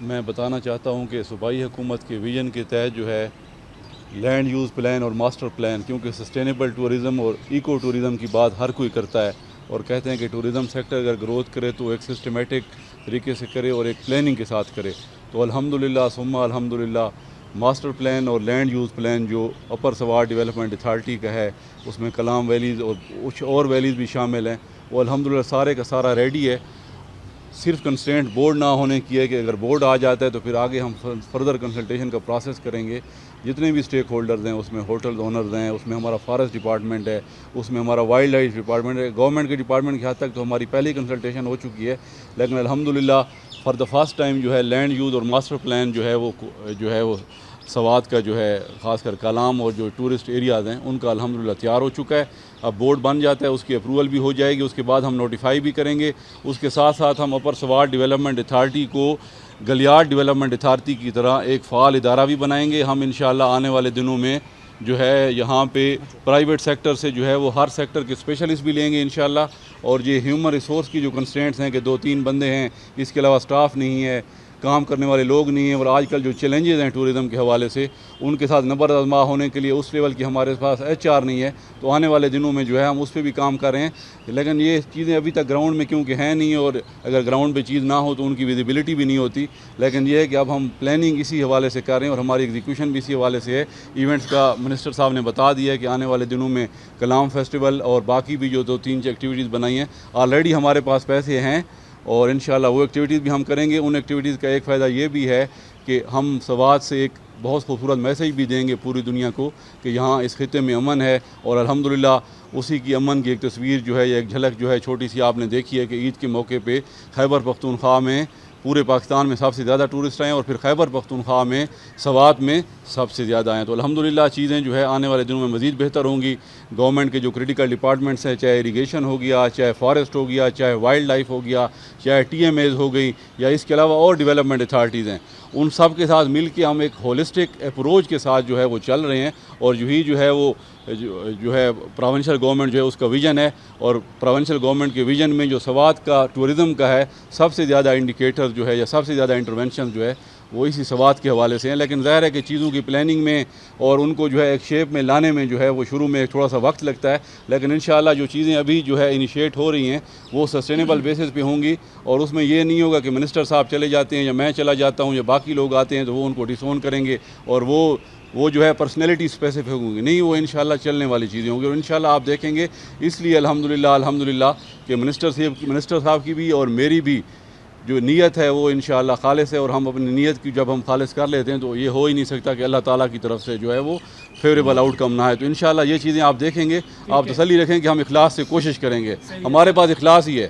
मैं बताना चाहता हूँ कि सूबाई हुकूमत के विजन के तहत जो है लैंड यूज़ प्लान और मास्टर प्लान, क्योंकि सस्टेनेबल टूरिज़म और इको टूरिज़म की बात हर कोई करता है और कहते हैं कि टूरिज़म सेक्टर अगर ग्रोथ करे तो एक सिस्टमेटिक तरीके से करे और एक प्लानिंग के साथ करे। तो अल्हम्दुलिल्लाह सुम्मा अल्हम्दुलिल्लाह मास्टर प्लान और लैंड यूज़ प्लान जो अपर सवार डेवलपमेंट अथॉरिटी का है, उसमें कलाम वैलीज़ और कुछ और वैलीज़ भी शामिल हैं, वो अल्हम्दुलिल्लाह सारे का सारा रेडी है। सिर्फ कंस्ट्रेंट बोर्ड ना होने की है कि अगर बोर्ड आ जाता है तो फिर आगे हम फर्दर कंसल्टेशन का प्रोसेस करेंगे। जितने भी स्टेक होल्डर्स हैं, उसमें होटल ओनर्स हैं, उसमें हमारा फॉरेस्ट डिपार्टमेंट है, उसमें हमारा वाइल्ड लाइफ डिपार्टमेंट है, गवर्नमेंट के डिपार्टमेंट की हद तक तो हमारी पहली कंसल्टेशन हो चुकी है। लेकिन अल्हम्दुलिल्लाह फॉर द फर्स्ट टाइम जो है लैंड यूज़ और मास्टर प्लान जो है वो सवात का जो है ख़ासकर कलाम और जो टूरिस्ट एरियाज़ हैं उनका अल्हम्दुलिल्लाह तैयार हो चुका है। अब बोर्ड बन जाता है, उसकी अप्रूवल भी हो जाएगी, उसके बाद हम नोटिफाई भी करेंगे। उसके साथ साथ हम अपर सवार डेवलपमेंट अथॉरिटी को गलियार डेवलपमेंट अथॉरिटी की तरह एक फ़ाल इदारा भी बनाएंगे। हम इंशाअल्लाह आने वाले दिनों में जो है यहाँ पे प्राइवेट सेक्टर से जो है वो हर सेक्टर के स्पेशलिस्ट भी लेंगे इंशाअल्लाह। और ये ह्यूमन रिसोर्स की जो कंस्ट्रेंट्स हैं कि 2-3 बंदे हैं, इसके अलावा स्टाफ नहीं है, काम करने वाले लोग नहीं हैं, और आजकल जो चैलेंजेस हैं टूरिज़म के हवाले से उनके साथ नबर आज़मा होने के लिए उस लेवल की हमारे पास HR नहीं है। तो आने वाले दिनों में जो है हम उस पर भी काम कर रहे हैं। लेकिन ये चीज़ें अभी तक ग्राउंड में क्योंकि हैं नहीं, और अगर ग्राउंड पे चीज़ ना हो तो उनकी विजिबिलिटी भी नहीं होती। लेकिन ये है कि अब हम प्लानिंग इसी हवाले से कर रहे हैं और हमारी एग्जीक्यूशन भी इसी हवाले से है। इवेंट्स का मिनिस्टर साहब ने बता दिया है कि आने वाले दिनों में कलाम फेस्टिवल और बाकी भी जो 2-3 एक्टिविटीज़ बनाई हैं, ऑलरेडी हमारे पास पैसे हैं और इंशाल्लाह वो एक्टिविटीज़ भी हम करेंगे। उन एक्टिविटीज़ का एक फ़ायदा ये भी है कि हम सवात से एक बहुत खूबसूरत मैसेज भी देंगे पूरी दुनिया को कि यहाँ इस खिते में अमन है। और अल्हम्दुलिल्लाह उसी की अमन की एक तस्वीर जो है, एक झलक जो है छोटी सी आपने देखी है कि ईद के मौके पे खैबर पख्तूनख्वा में पूरे पाकिस्तान में सबसे ज़्यादा टूरिस्ट आए और फिर खैबर पख्तूनख्वा में सवात में सबसे ज़्यादा आए। तो अल्हम्दुलिल्लाह चीज़ें जो है आने वाले दिनों में मज़ीद बेहतर होंगी। गवर्नमेंट के जो क्रिटिकल डिपार्टमेंट्स हैं, चाहे इरीगेशन हो गया, चाहे फॉरेस्ट हो गया, चाहे वाइल्ड लाइफ हो गया, चाहे TMAs हो गई, या इसके अलावा और डेवलपमेंट अथॉरिटीज़ हैं, उन सब के साथ मिल के हम एक होलिस्टिक अप्रोच के साथ जो है वो चल रहे हैं। और यही जो है वो जो है प्रोविंशियल गवर्नमेंट जो है उसका विज़न है, और प्रोविंशियल गवर्नमेंट के विज़न में जो सवात का टूरिज़म का है सबसे ज़्यादा इंडिकेटर जो है या सबसे ज़्यादा इंटरवेंशन जो है वो इसी सवात के हवाले से हैं। लेकिन ज़ाहिर है कि चीज़ों की प्लानिंग में और उनको जो है एक शेप में लाने में जो है वो शुरू में थोड़ा सा वक्त लगता है। लेकिन इंशाअल्लाह जो चीज़ें अभी जो है इनिशिएट हो रही हैं वो सस्टेनेबल बेसिस पे होंगी, और उसमें ये नहीं होगा कि मिनिस्टर साहब चले जाते हैं या मैं चला जाता हूँ या बाकी लोग आते हैं तो वो उनको डिसोन करेंगे और वो जो है पर्सनैलिटी स्पेसिफिक होंगी। नहीं, वो इंशाअल्लाह चलने वाली चीज़ें होंगी और इंशाअल्लाह आप देखेंगे। इसलिए अल्हम्दुलिल्लाह कि मिनिस्टर साहब की भी और मेरी भी जो नीयत है वो इंशाअल्लाह खालिस है, और हम अपनी नीयत की जब हम खालिस कर लेते हैं तो ये हो ही नहीं सकता कि अल्लाह ताला की तरफ से जो है वो फेवरेबल आउटकम ना है। तो इंशाअल्लाह ये चीज़ें आप देखेंगे, आप तसल्ली रखें कि हम इखलास से कोशिश करेंगे, हमारे पास इखलास ही है।